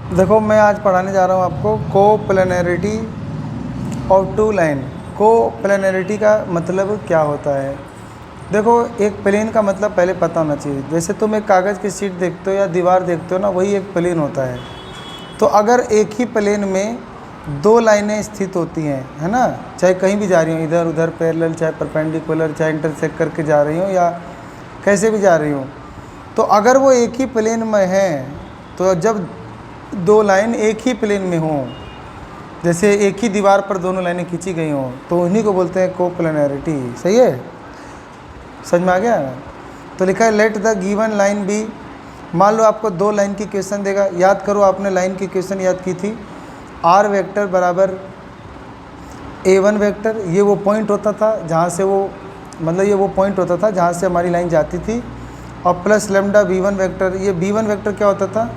देखो मैं आज पढ़ाने जा रहा हूँ आपको coplanarity of two line. Coplanarity का मतलब क्या होता है। देखो एक प्लेन का मतलब पहले पता होना चाहिए। जैसे तुम एक कागज़ की शीट देखते हो या दीवार देखते हो ना, वही एक प्लेन होता है। तो अगर एक ही प्लेन में दो लाइनें स्थित होती हैं, है ना, चाहे कहीं भी जा रही हो, इधर उधर पैरेलल, चाहे परपेंडिकुलर, चाहे इंटरसेक्ट करके जा रही हो या कैसे भी जा रही हो, तो अगर वो एक ही प्लेन में है, तो जब दो लाइन एक ही प्लेन में हों, जैसे एक ही दीवार पर दोनों लाइनें खींची गई हों, तो उन्हीं को बोलते हैं कोप्लेनरिटी। सही है, समझ में आ गया। तो लिखा है let the given line B. मान लो आपको दो लाइन की क्वेश्चन देगा। याद करो, आपने लाइन की क्वेश्चन याद की थी। आर वेक्टर बराबर A1 वेक्टर, ये वो पॉइंट होता था जहाँ से वो, मतलब ये वो पॉइंट होता था जहाँ से हमारी लाइन जाती थी, और प्लस लेमडा B1 वेक्टर। ये B1 वेक्टर क्या होता था,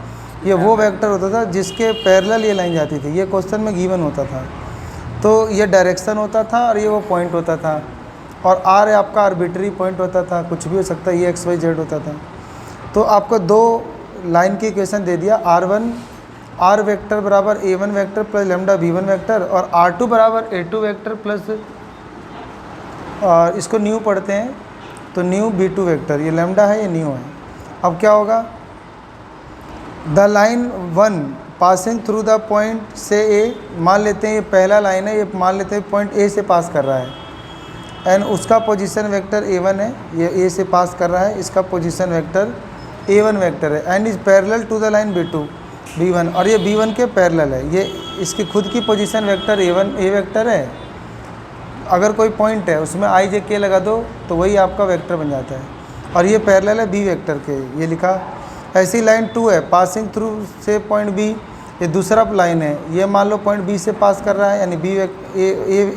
ये वो वेक्टर होता था जिसके पैरेलल ये लाइन जाती थी। ये क्वेश्चन में गिवन होता था। तो ये डायरेक्शन होता था और ये वो पॉइंट होता था। और आर आपका आर्बिट्री पॉइंट होता था, कुछ भी हो सकता है, ये XYZ होता था। तो आपको दो लाइन की इक्वेशन दे दिया, R1 आर वेक्टर बराबर A1 vector plus lambda B1 vector, और R2 बराबर A2 वेक्टर प्लस, और इसको न्यू पढ़ते हैं तो न्यू B2 वेक्टर। ये लेमडा है, ये न्यू है। अब क्या होगा, the line 1 passing through the point से ए, मान लेते हैं ये पहला लाइन है, ये मान लेते हैं पॉइंट ए से पास कर रहा है, एंड उसका पोजीशन वेक्टर A1 है, ये ए से पास कर रहा है, इसका पोजीशन वेक्टर A1 वेक्टर है, and is parallel to the line B2 B1, और ये B1 के पैरेलल है। ये इसकी खुद की position vector A1 A vector है। अगर कोई पॉइंट है उसमें IJK लगा दो तो वही आपका वेक्टर बन जाता है, और ये पैरेलल है B वेक्टर के। ये लिखा। ऐसी लाइन 2 है पासिंग थ्रू से पॉइंट B, ये दूसरा लाइन है, ये मान लो पॉइंट B से पास कर रहा है, यानी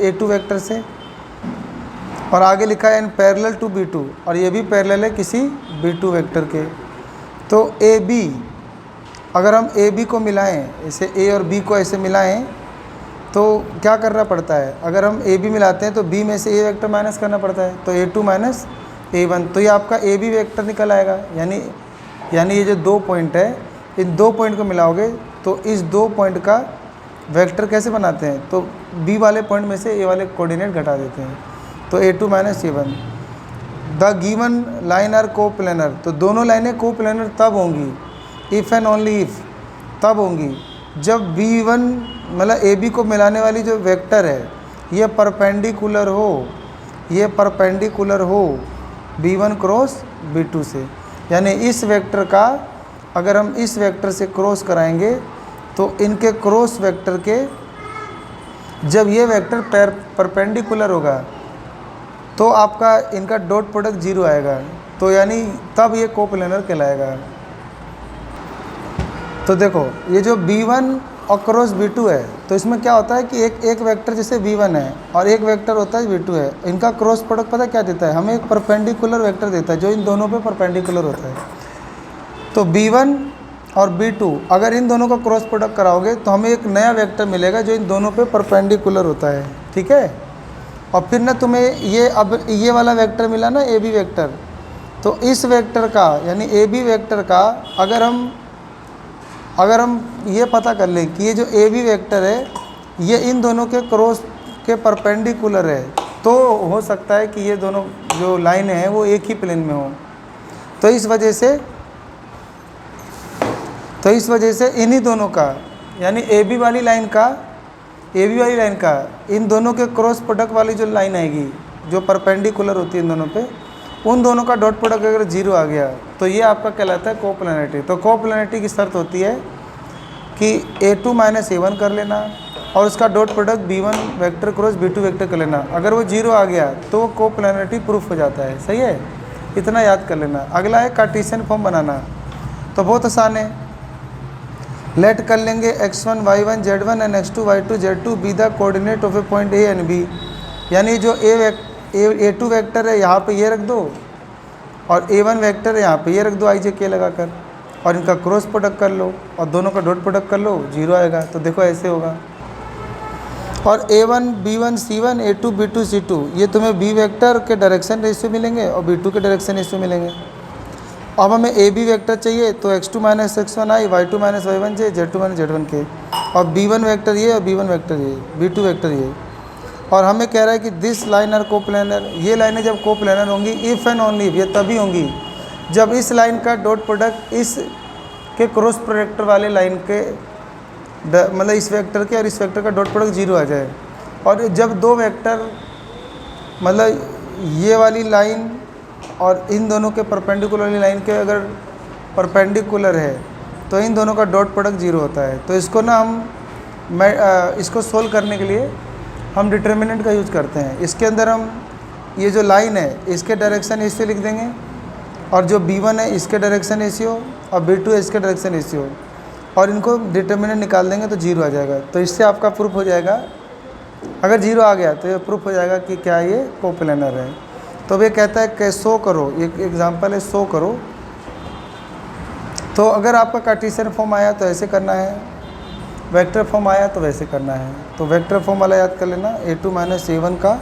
A2 वेक्टर से, और आगे लिखा है एंड पैरेलल टू B2, और ये भी पैरेलल है किसी B2 वेक्टर के। तो AB, अगर हम AB को मिलाएं, ऐसे A और B को ऐसे मिलाएं, तो क्या करना पड़ता है, अगर हम AB मिलाते हैं तो B में से A वेक्टर माइनस करना पड़ता है, तो A2 माइनस A1, तो ये आपका AB वेक्टर निकल आएगा। यानी ये जो दो पॉइंट है, इन दो पॉइंट को मिलाओगे तो इस दो पॉइंट का वेक्टर कैसे बनाते हैं, तो B वाले पॉइंट में से A वाले कोऑर्डिनेट घटा देते हैं, तो A2 minus A1। The given line are coplanar, तो दोनों लाइनें कोप्लेनर तब होंगी, इफ़ एंड ओनली इफ़, तब होंगी जब B1 मतलब AB को मिलाने वाली जो वेक्टर है ये परपेंडिकुलर हो, ये परपेंडिकुलर हो B1 क्रॉस B2 से। यानी इस वेक्टर का अगर हम इस वेक्टर से क्रॉस कराएंगे तो इनके क्रॉस वेक्टर के जब ये वेक्टर परपेंडिकुलर होगा तो आपका इनका डॉट प्रोडक्ट 0 आएगा, तो यानी तब ये कोप्लेनर कहलाएगा। तो देखो ये जो B1 और क्रॉस B2 है, तो इसमें क्या होता है कि एक वेक्टर जैसे B1 है और एक वेक्टर होता है B2 है, इनका क्रॉस प्रोडक्ट पता क्या देता है, हमें एक परपेंडिकुलर वेक्टर देता है जो इन दोनों पे परपेंडिकुलर होता है। तो B1 और B2 अगर इन दोनों का क्रॉस प्रोडक्ट कराओगे तो हमें एक नया वेक्टर मिलेगा जो इन दोनों पे परपेंडिकुलर होता है, ठीक है। और फिर ना तुम्हें ये अब ये वाला वेक्टर मिला ना AB वेक्टर, तो इस वेक्टर का यानी AB वेक्टर का अगर हम ये पता कर लें कि ये जो AB वेक्टर है ये इन दोनों के क्रॉस के परपेंडिकुलर है, तो हो सकता है कि ये दोनों जो लाइनें हैं वो एक ही प्लेन में हो। तो इस वजह से इन्हीं दोनों का यानी AB वाली लाइन का इन दोनों के क्रॉस प्रोडक्ट वाली जो लाइन आएगी जो परपेंडिकुलर होती है इन दोनों पे, उन दोनों का डॉट प्रोडक्ट अगर 0 आ गया तो ये आपका कहलाता है कोप्लेनरिटी। तो कोप्लेनरिटी की शर्त होती है कि A2 माइनस A1 कर लेना और उसका dot product B1 vector cross B2 vector कर लेना। अगर वो 0 आ गया तो वो कोप्लेनरिटी प्रूफ हो जाता है। सही है, इतना याद कर लेना। अगला है कार्टेशियन फॉर्म बनाना, तो बहुत आसान है। लेट कर लेंगे x1 y1 z1 and x2 y2 z2 be the coordinate of A point A and B। यानी जो A2 वेक्टर है यहाँ पे ये रख दो और A1 वेक्टर है यहाँ पे ये रख दो IJK लगाकर, और इनका क्रॉस प्रोडक्ट कर लो और दोनों का डॉट प्रोडक्ट कर लो, 0 आएगा। तो देखो ऐसे होगा। और A1 B1 C1 A2 B2 C2 ये तुम्हें B वेक्टर के डायरेक्शन रेशियो मिलेंगे और B2 के डायरेक्शन रेशियो मिलेंगे। अब हमें ए बी वेक्टर चाहिए, तो x2 माइनस x1 आई, y2 माइनस y1 चाहिए, z2 माइनस z1 के, और b1 वेक्टर ये और b1 वेक्टर ये, b2 वेक्टर ये। और हमें कह रहा है कि दिस लाइन आर कोप्लेनर, ये लाइनें जब कोप्लेनर होंगी, इफ़ एंड ओनली ये तभी होंगी जब इस लाइन का डॉट प्रोडक्ट इस के क्रॉस प्रोडक्टर वाले लाइन के मतलब इस वेक्टर के और इस वेक्टर का डॉट प्रोडक्ट 0 आ जाए। और जब दो वेक्टर मतलब ये वाली लाइन और इन दोनों के परपेंडिकुलर वाली लाइन के अगर परपेंडिकुलर है तो इन दोनों का डॉट प्रोडक्ट 0 होता है। तो इसको ना हम इसको सोल्व करने के लिए हम डिटर्मिनेंट का यूज़ करते हैं। इसके अंदर हम ये जो लाइन है इसके डायरेक्शन ऐसे लिख देंगे, और जो b1 है इसके डायरेक्शन ऐसे हो, और b2 है इसके डायरेक्शन ऐसे हो, और इनको डिटर्मिनेंट निकाल देंगे तो 0 आ जाएगा। तो इससे आपका प्रूफ हो जाएगा, अगर 0 आ गया तो ये प्रूफ हो जाएगा कि क्या ये कोप्लेनर है। तो ये कहता है कि शो करो, ये एग्जांपल है, शो करो। तो अगर आपका कार्टेशियन फॉर्म आया तो ऐसे करना है, वेक्टर फॉर्म आया तो वैसे करना है। तो वेक्टर फॉर्म वाला याद कर लेना, a2 माइनस a1 का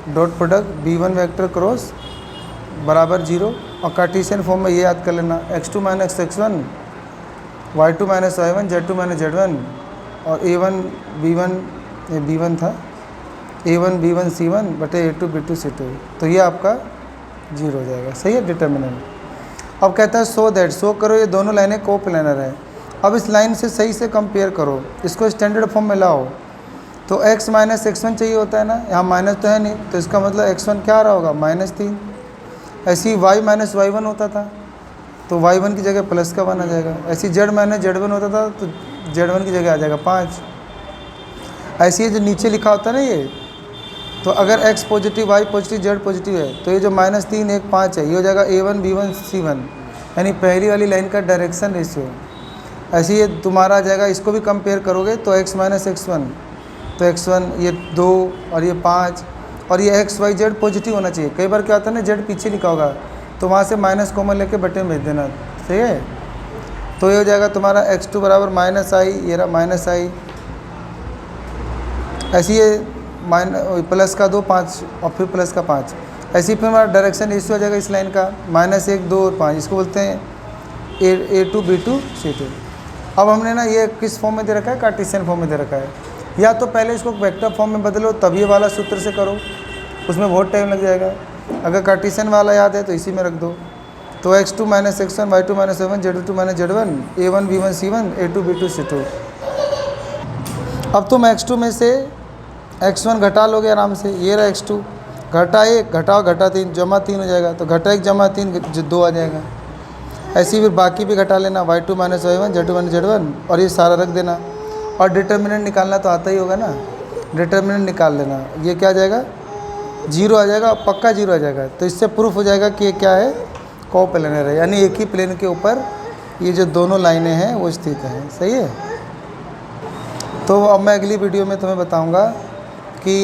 dot product b1 vector cross बराबर 0, और कार्टेशियन फॉर्म में ये याद कर लेना, x2 minus x1, y2 minus y1, z2 minus z1, और a1 b1 ये b1 था, a1 b1 c1 बटे a2 b2 c2। तो ये आपका 0 हो जाएगा, सही है डिटर्मिनेंट। अब कहता है सो दैट, शो करो ये दोनों लाइनें कोप्लेनर है। अब इस लाइन से सही से कंपेयर करो, इसको स्टैंडर्ड फॉर्म में लाओ। तो x माइनस x1 चाहिए होता है ना, यहाँ माइनस तो है नहीं, तो इसका मतलब x1 क्या आ रहा होगा, -3। ऐसे ही y माइनस y1 होता था तो y1 की जगह प्लस का 1 आ जाएगा। ऐसे ही z माइनस z1 होता था तो z1 की जगह आ जाएगा 5। ऐसे ही जो नीचे लिखा होता है ना ये, तो अगर x positive y positive z positive है तो ये जो -3 1 5 है ये हो जाएगा a1 b1 c1, यानी पहली वाली लाइन का डायरेक्शन रेशियो। ऐसे ये तुम्हारा आ जाएगा, इसको भी कंपेयर करोगे तो x माइनस x1, तो x1 ये 2 और ये 5, और ये x y z पॉजिटिव होना चाहिए। कई बार क्या होता है ना, z पीछे लिखा होगा तो वहाँ से माइनस कॉमन लेके बटे में भेज देना, सही है। तो ये हो जाएगा तुम्हारा x2 बराबर -i, ये रहा -i। ऐसे ये प्लस का 2 5 और फिर प्लस का 5। ऐसे ही फिर हमारा डायरेक्शन रेशियो हो जाएगा इस लाइन का -1 2 और 5, इसको बोलते हैं a2 b2 c2। अब हमने ना ये किस फॉर्म में दे रखा है, कार्टेशियन फॉर्म में दे रखा है। या तो पहले इसको वेक्टर फॉर्म में बदलो तब ये वाला सूत्र से करो, उसमें बहुत टाइम लग जाएगा। अगर कार्टेशियन वाला याद है तो इसी में रख दो। तो x2 minus x1, y2 minus y1, z2 minus z1, a1 b1 c1, a2 b2 c2। अब तुम x2 में से x1 घटा लोगे आराम से, ये रहा x2, घटा 1 घटाओ घटा 3 जमा 3 हो जाएगा, तो घटा 1 जमा 3 2 आ जाएगा। ऐसे ही फिर बाकी भी घटा लेना, y2 minus y1, z2 minus z1, और ये सारा रख देना। और डिटर्मिनेंट निकालना तो आता ही होगा ना, डिटर्मिनेंट निकाल लेना। ये क्या आ जाएगा, 0 आ जाएगा, पक्का 0 आ जाएगा। तो इससे प्रूफ हो जाएगा कि ये क्या है, कोप्लेनर है, यानी एक ही प्लेन के ऊपर ये जो दोनों लाइनें हैं वो स्थित हैं, सही है। तो अब मैं अगली वीडियो में तुम्हें बताऊंगा कि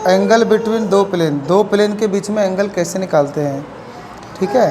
एंगल बिटवीन दो प्लेन के बीच में एंगल कैसे निकालते हैं, ठीक है।